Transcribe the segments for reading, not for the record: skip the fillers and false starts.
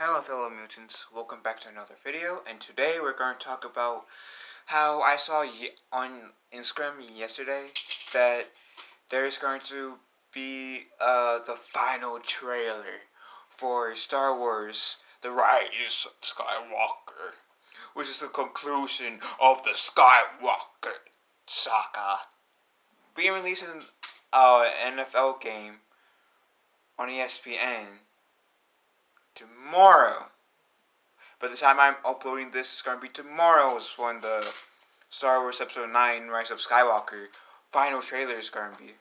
Hello fellow mutants, welcome back to another video, and today we're going to talk about how I saw on Instagram yesterday that there's going to be the final trailer for Star Wars The Rise of Skywalker, which is the conclusion of the Skywalker saga, being released in an NFL game on ESPN tomorrow. By the time I'm uploading this, it's going to be tomorrow is when the Star Wars Episode 9 Rise of Skywalker final trailer is going to be.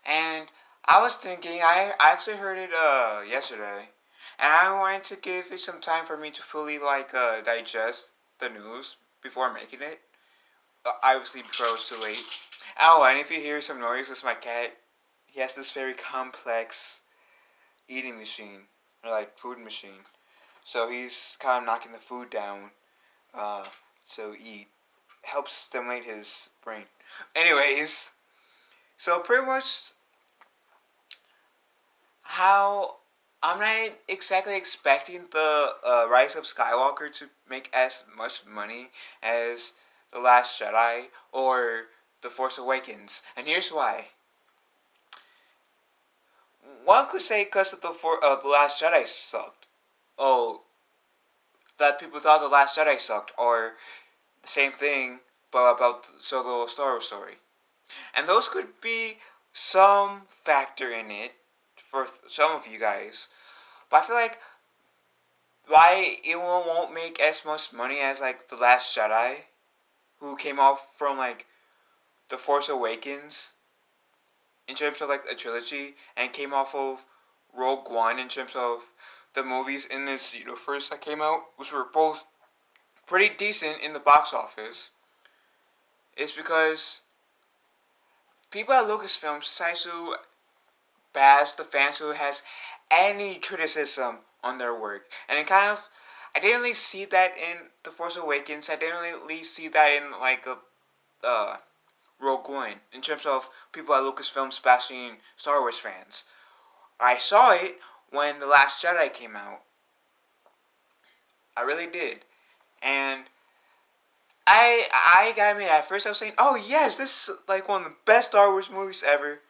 And I was thinking, I actually heard it yesterday, and I wanted to give it some time for me to fully digest the news before making it. Obviously before it was too late. Oh, and if you hear some noise, it's my cat. He has this very complex eating machine, or like food machine. So he's kind of knocking the food down to eat. Helps stimulate his brain. Anyways, so pretty much how I'm not exactly expecting the Rise of Skywalker to make as much money as The Last Jedi or The Force Awakens. And here's why. One could say because of the Last Jedi sucked. Oh, that people thought The Last Jedi sucked, or the same thing, but about the Solo Star Wars story. And those could be some factor in it for some of you guys. But I feel like why it won't make as much money as like The Last Jedi, who came off from like The Force Awakens in terms of like a trilogy, and came off of Rogue One in terms of the movies in this universe that came out, which were both pretty decent in the box office, is because people at Lucasfilm decide to bash the fans who has any criticism on their work. And it kind of, I didn't really see that in The Force Awakens. I didn't really see that in like Rogue One in terms of people at Lucasfilm bashing Star Wars fans. I saw it when The Last Jedi came out. I really did. And I gotta admit, at first I was saying, oh yes, this is like one of the best Star Wars movies ever.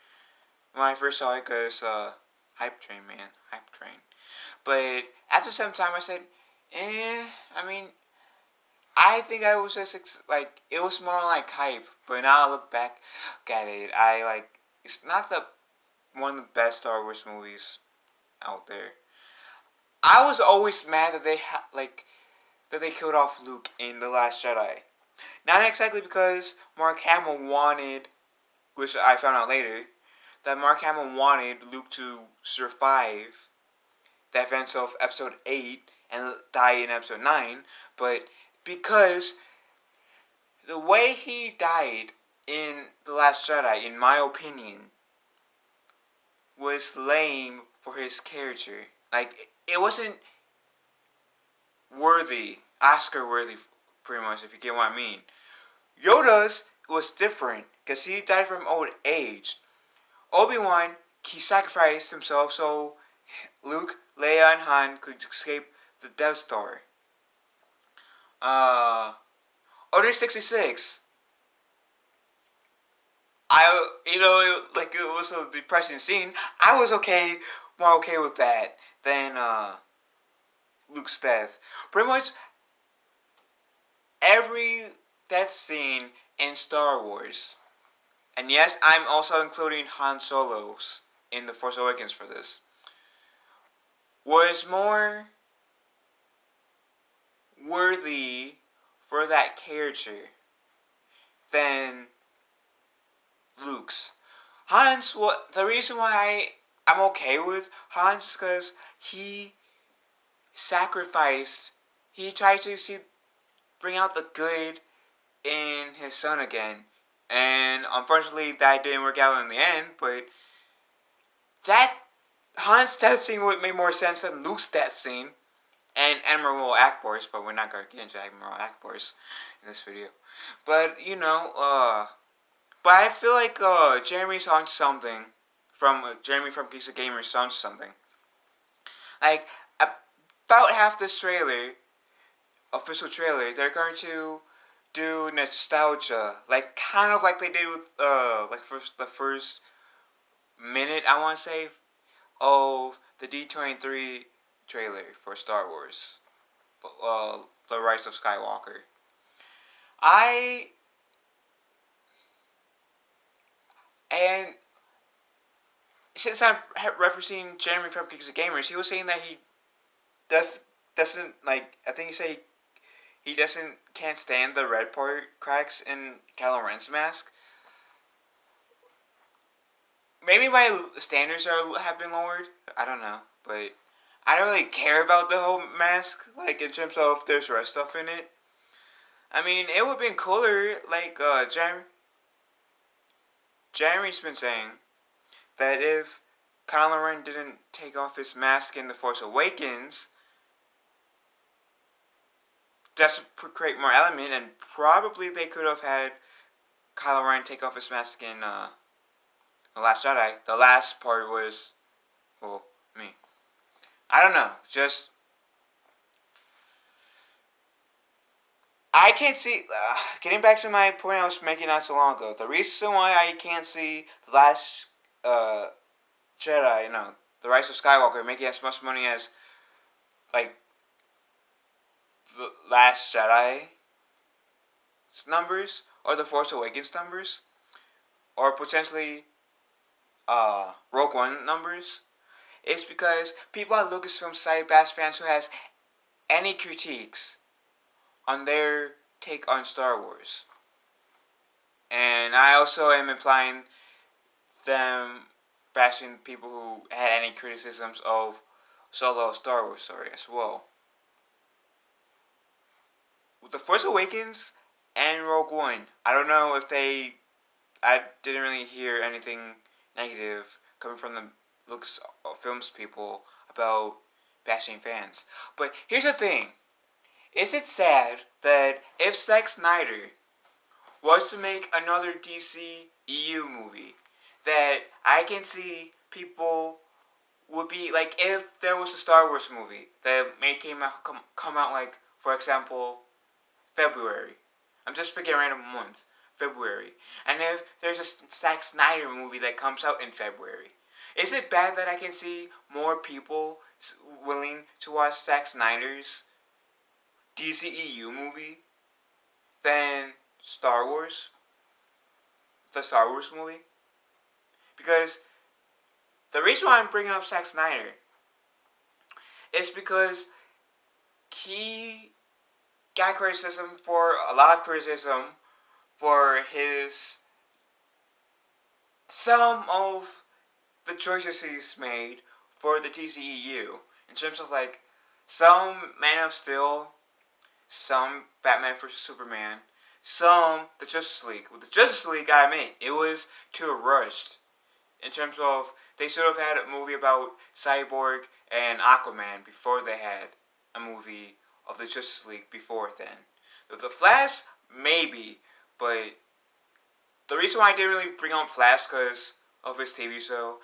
When I first saw it, because, hype train, man. Hype train. But after some time I said, I mean, I think I was just, it was more like hype. But now I look back at it, it's not one of the best Star Wars movies out there. I was always mad that that they killed off Luke in The Last Jedi. Not exactly because Mark Hamill wanted, which I found out later, that Mark Hamill wanted Luke to survive the events of Episode 8 and die in Episode 9, but because the way he died in The Last Jedi, in my opinion, was lame for his character. It wasn't worthy, Oscar worthy, pretty much, if you get what I mean. Yoda's was different, because he died from old age. Obi-Wan, he sacrificed himself so Luke, Leia, and Han could escape the Death Star. Order 66. It was a depressing scene. I was more okay with that than Luke's death. Pretty much every death scene in Star Wars, and yes, I'm also including Han Solo's in The Force Awakens for this, was more worthy for that character than Luke's. The reason why I'm okay with Hans is because he sacrificed, he tried to bring out the good in his son again. And unfortunately that didn't work out in the end, but that Han's death scene would make more sense than Luke's death scene. And Admiral Akbar's, but we're not going to get into Admiral Akbar's in this video. But, but I feel like Jeremy's on something. Jeremy from Geeks of Gamers on something. Like, about half this trailer, official trailer, they're going to do nostalgia, like kind of like they did with like first the first minute I want to say of the D23 trailer for Star Wars, the Rise of Skywalker. I and since I'm referencing Jeremy from Geeks of Gamers, he was saying that he doesn't like. I think he said he doesn't can't stand the red part cracks in Kylo Ren's mask. Maybe my standards have been lowered. I don't know, but I don't really care about the whole mask. Like in terms of if there's red stuff in it. I mean, it would have been cooler. Like Jeremy's been saying that if Kylo Ren didn't take off his mask in The Force Awakens, that's to create more element, and probably they could have had Kylo Ren take off his mask in The Last Jedi. The last part was, well, me. I don't know. Just I can't see. Getting back to my point I was making not so long ago. The reason why I can't see The Last Jedi, The Rise of Skywalker, making as much money as like The Last Jedi numbers or The Force Awakens numbers, or potentially Rogue One numbers, is because people at Lucasfilm cite Bass fans who has any critiques on their take on Star Wars. And I also am implying them bashing people who had any criticisms of Solo Star Wars story as well. With The Force Awakens and Rogue One, I don't know if I didn't really hear anything negative coming from the Lucasfilms people about bashing fans. But here's the thing. Is it sad that if Zack Snyder was to make another DC EU movie, that I can see people would be like, if there was a Star Wars movie that may come out like, for example, February. I'm just picking a random month, February. And if there's a Zack Snyder movie that comes out in February, is it bad that I can see more people willing to watch Zack Snyder's DCEU movie than Star Wars? The Star Wars movie? Because the reason why I'm bringing up Zack Snyder is because he got a lot of criticism for some of the choices he's made for the DCEU. In terms of like, some Man of Steel, some Batman vs. Superman, some the Justice League. With the Justice League, I admit, it was too rushed. In terms of, they should have had a movie about Cyborg and Aquaman before they had a movie of the Justice League before then. With the Flash, maybe, but the reason why I didn't really bring up Flash because of his TV show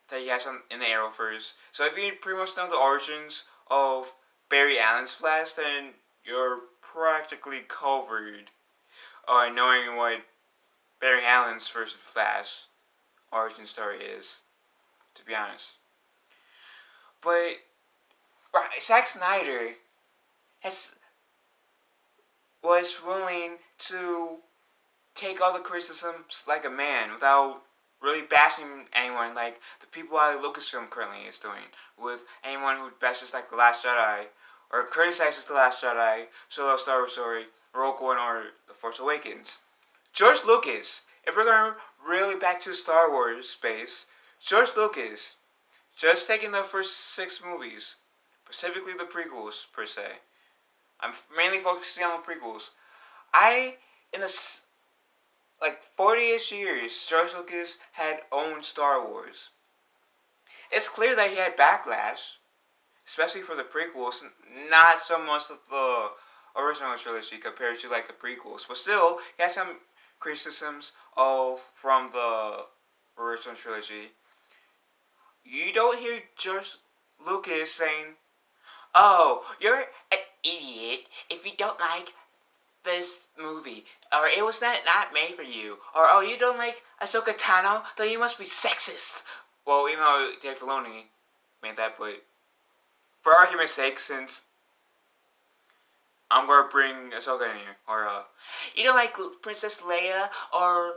that he has in the Arrowverse. So if you pretty much know the origins of Barry Allen's Flash, then you're practically covered knowing what Barry Allen's first Flash origin story is, to be honest. But Zack Snyder was willing to take all the criticisms like a man without really bashing anyone like the people at Lucasfilm currently is doing, with anyone who bashes like The Last Jedi or criticizes The Last Jedi, Solo Star Wars Story, Rogue One, or The Force Awakens. George Lucas, if we're going really back to Star Wars space, George Lucas, just taking the first 6 movies, specifically the prequels per se, I'm mainly focusing on the prequels. In the 40-ish years, George Lucas had owned Star Wars. It's clear that he had backlash, especially for the prequels, not so much of the original trilogy compared to like the prequels, but still, he had some criticisms from the original trilogy. You don't hear George Lucas saying, oh, you're an idiot if you don't like this movie, or it was not made for you, or oh, you don't like Ahsoka Tano, then you must be sexist. Well, even though Dave Filoni made that, but for argument's sake, since I'm gonna bring Ahsoka in here, or you don't like Princess Leia, or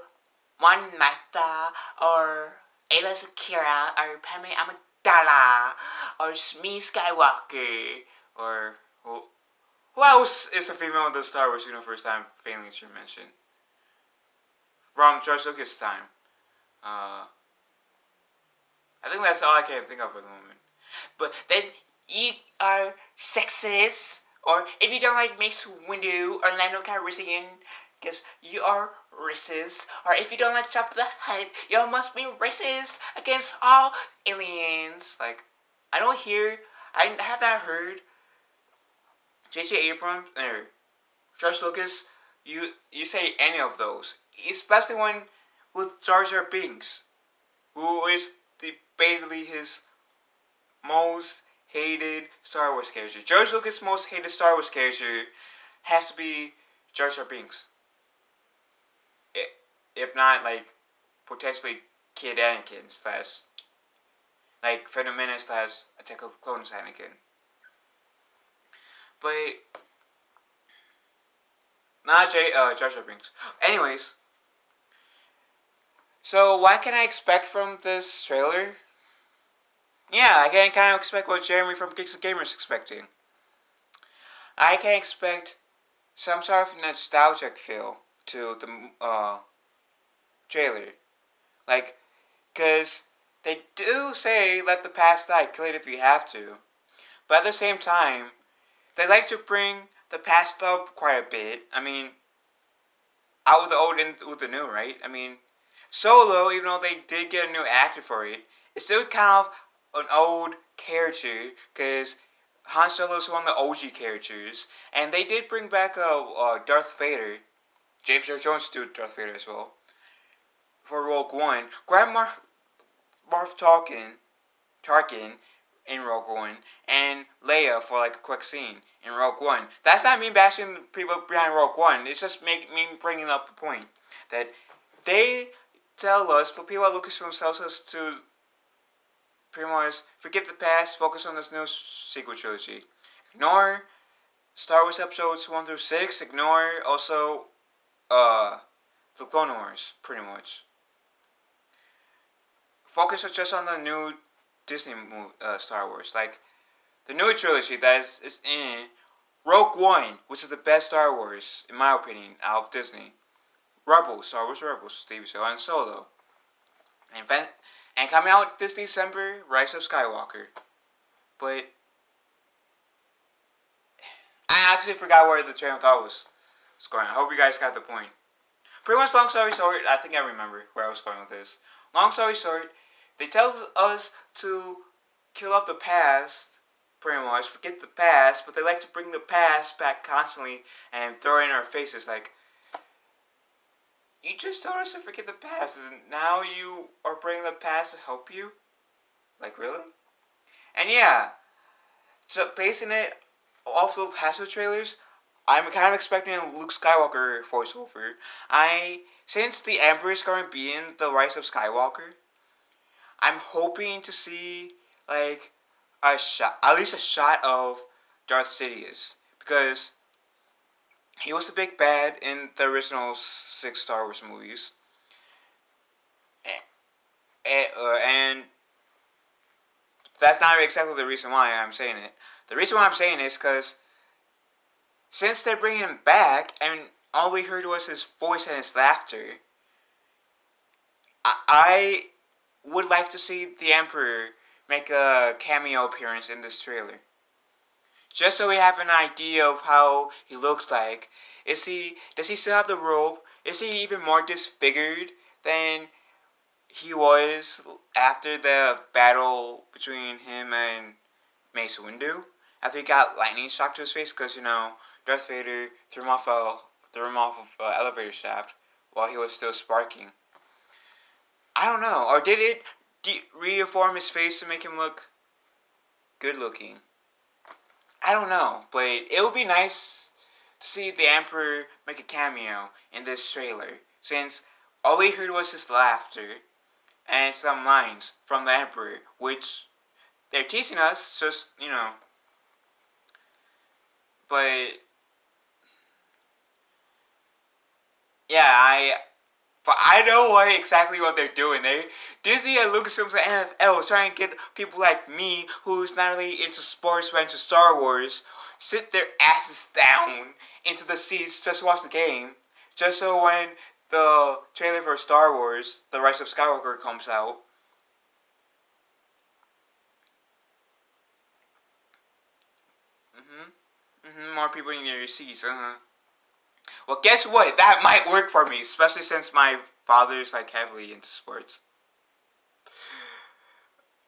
Mon Martha, or Ayla Sakura, or Padme Amidala, or Shmi Skywalker, or who else is a female in the Star Wars universe that I'm failing to mention? From George Lucas' time. I think that's all I can think of at the moment. But then you are sexist, or if you don't like Mace Windu or Lando Calrissian, because you are racist, or if you don't like Jabba the Hutt, you must be racist against all aliens. Like, I have not heard J.J. Abrams or George Lucas, you say any of those, especially when with Jar Jar Binks, who is debatably his most hated Star Wars character. George Lucas' most hated Star Wars character has to be Jar Jar Binks. If not, like, potentially Kid Anakin slash, like, Phantom Menace slash Attack of the Clones Anakin. But not Jar Jar Binks. Anyways, so what can I expect from this trailer? Yeah, I can kind of expect what Jeremy from Geeks and Gamers is expecting. I can expect some sort of nostalgic feel to the trailer. Like, because they do say let the past die, kill it if you have to. But at the same time, they like to bring the past up quite a bit. I mean, out with the old and with the new, right? I mean, Solo, even though they did get a new actor for it, it's still kind of an old character because Han Solo is one of the OG characters, and they did bring back Darth Vader. James Earl Jones did Darth Vader as well for Rogue One. Grand Moff Tarkin in Rogue One, and Leia for like a quick scene in Rogue One. That's not me bashing people behind Rogue One. It's just me bringing up the point that they tell us, the people at Lucasfilm tells us to pretty much forget the past, focus on this new sequel trilogy. Ignore Star Wars episodes 1 through 6. Ignore also the Clone Wars, pretty much. Focus just on the new Disney Star Wars, like the new trilogy that is in Rogue One, which is the best Star Wars in my opinion out of Disney. Rebels, Star Wars Rebels, TV show, and Solo. And coming out this December, Rise of Skywalker. But I actually forgot where the train of thought was going. I hope you guys got the point. Pretty much, long story short, I think I remember where I was going with this. Long story short, they tell us to kill off the past, pretty much, forget the past, but they like to bring the past back constantly and throw it in our faces like, you just told us to forget the past, and now you are bringing the past to help you? Like, really? And yeah, so basing it off those Hasbro trailers, I'm kind of expecting a Luke Skywalker voiceover. Since the Emperor is going to be in the Rise of Skywalker, I'm hoping to see like at least a shot of Darth Sidious, because he was the big bad in the original 6 Star Wars movies, and that's not exactly the reason why I'm saying it. The reason why I'm saying it is because since they're bringing him back, and all we heard was his voice and his laughter, I would like to see the Emperor make a cameo appearance in this trailer. Just so we have an idea of how he looks like. Does he still have the robe? Is he even more disfigured than he was after the battle between him and Mace Windu? After he got lightning shock to his face, because Darth Vader threw him off an elevator shaft while he was still sparking. I don't know. Or did it reform his face to make him look good looking? I don't know, but it would be nice to see the Emperor make a cameo in this trailer, since all we heard was his laughter and some lines from the Emperor, which they're teasing us, just, but yeah, but I know exactly what they're doing. Disney and Lucasfilms and NFL is trying to get people like me, who's not really into sports but into Star Wars, sit their asses down into the seats just to watch the game, just so when the trailer for Star Wars, The Rise of Skywalker, comes out, more people in your seats. Well, guess what? That might work for me, especially since my father's like heavily into sports.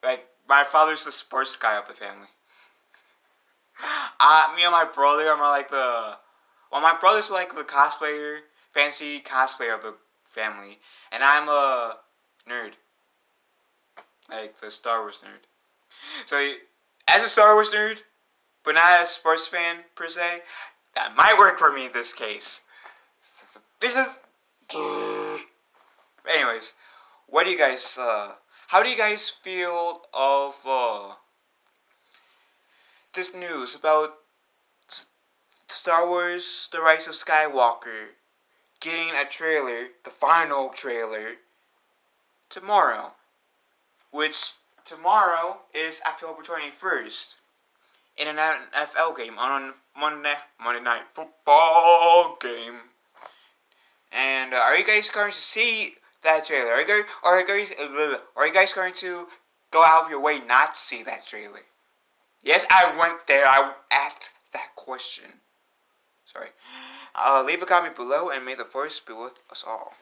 Like my father's the sports guy of the family. Me and my brother are more like my brother's like the cosplayer, fancy cosplayer of the family, and I'm a nerd, like the Star Wars nerd. So, as a Star Wars nerd, but not as a sports fan per se, that might work for me in this case. Anyways, what do you guys? How do you guys feel of this news about Star Wars: The Rise of Skywalker getting a trailer, the final trailer, tomorrow? Which tomorrow is October 21st in an NFL game on Monday Night Football game. And are you guys going to see that trailer? Are you guys going to go out of your way not to see that trailer? Yes, I went there. I asked that question. Sorry. Leave a comment below and may the force be with us all.